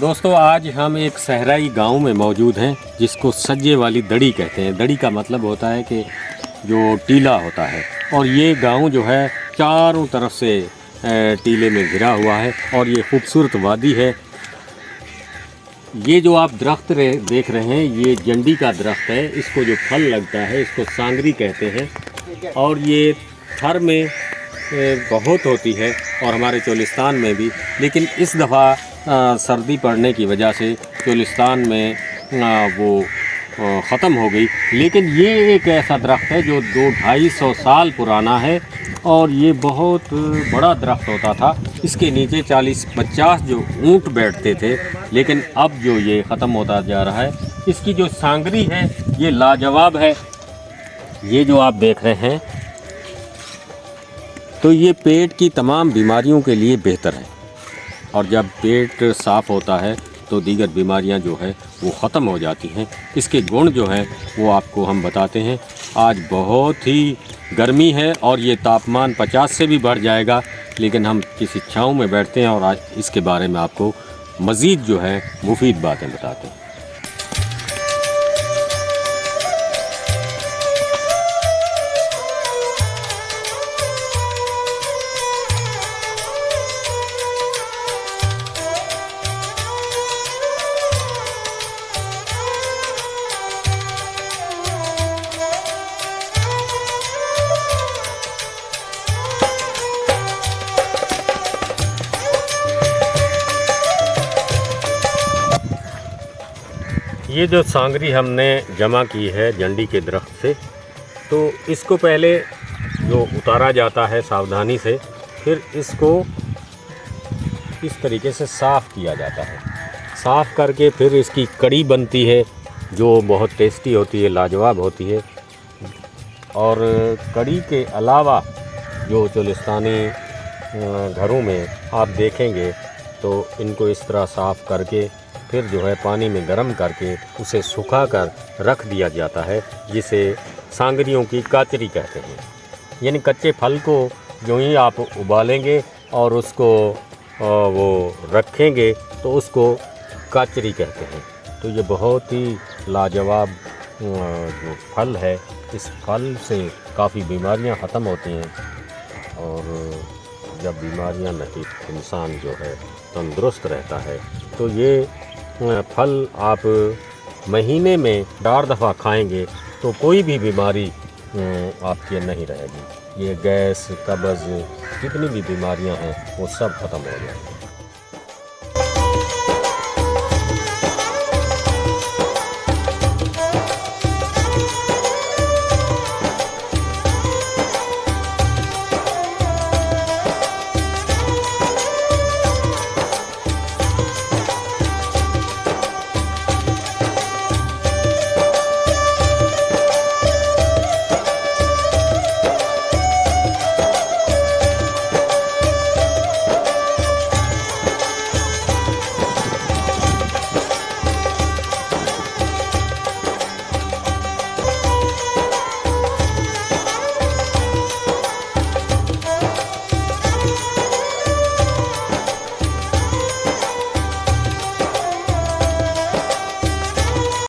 दोस्तों, आज हम एक सहराई गांव में मौजूद हैं जिसको सज्जे वाली दड़ी कहते हैं। दड़ी का मतलब होता है कि जो टीला होता है, और ये गांव जो है चारों तरफ से टीले में घिरा हुआ है और ये खूबसूरत वादी है। ये जो आप दरख्त देख रहे हैं, ये जंडी का दरख्त है। इसको जो फल लगता है इसको सांगरी कहते हैं, और ये थर में बहुत होती है और हमारे चोलिस्तान में भी। लेकिन इस दफ़ा सर्दी पड़ने की वजह से चोलिस्तान में वो ख़त्म हो गई। लेकिन ये एक ऐसा दरख्त है जो 200-250 साल पुराना है और ये बहुत बड़ा दरख्त होता था। इसके नीचे 40-50 जो ऊँट बैठते थे, लेकिन अब जो ये ख़त्म होता जा रहा है। इसकी जो सांगरी है ये लाजवाब है। ये जो आप देख रहे हैं, तो ये पेट की तमाम बीमारियों के लिए बेहतर है, और जब पेट साफ़ होता है तो दीगर बीमारियां जो है वो ख़त्म हो जाती हैं। इसके गुण जो हैं वो आपको हम बताते हैं। आज बहुत ही गर्मी है और ये तापमान 50 से भी बढ़ जाएगा, लेकिन हम किसी छाँव में बैठते हैं और आज इसके बारे में आपको मज़ीद जो है मुफीद बातें बताते हैं। ये जो सांगरी हमने जमा की है जंडी के दरख्त से, तो इसको पहले जो उतारा जाता है सावधानी से, फिर इसको इस तरीके से साफ़ किया जाता है। साफ़ करके फिर इसकी कड़ी बनती है जो बहुत टेस्टी होती है, लाजवाब होती है। और कड़ी के अलावा जो चोलिस्तानी घरों में आप देखेंगे तो इनको इस तरह साफ़ करके फिर जो है पानी में गर्म करके उसे सुखा कर रख दिया जाता है, जिसे सांगरियों की काचरी कहते हैं। यानी कच्चे फल को जो ही आप उबालेंगे और उसको वो रखेंगे तो उसको काचरी कहते हैं। तो ये बहुत ही लाजवाब जो फल है, इस फल से काफ़ी बीमारियां ख़त्म होती हैं, और जब बीमारियां नहीं, इंसान जो है तंदुरुस्त रहता है। तो ये फल आप महीने में 4 दफ़ा खाएंगे तो कोई भी बीमारी आपकी नहीं रहेगी। ये गैस, कब्ज़, जितनी भी बीमारियां हैं वो सब ख़त्म हो जाएंगी।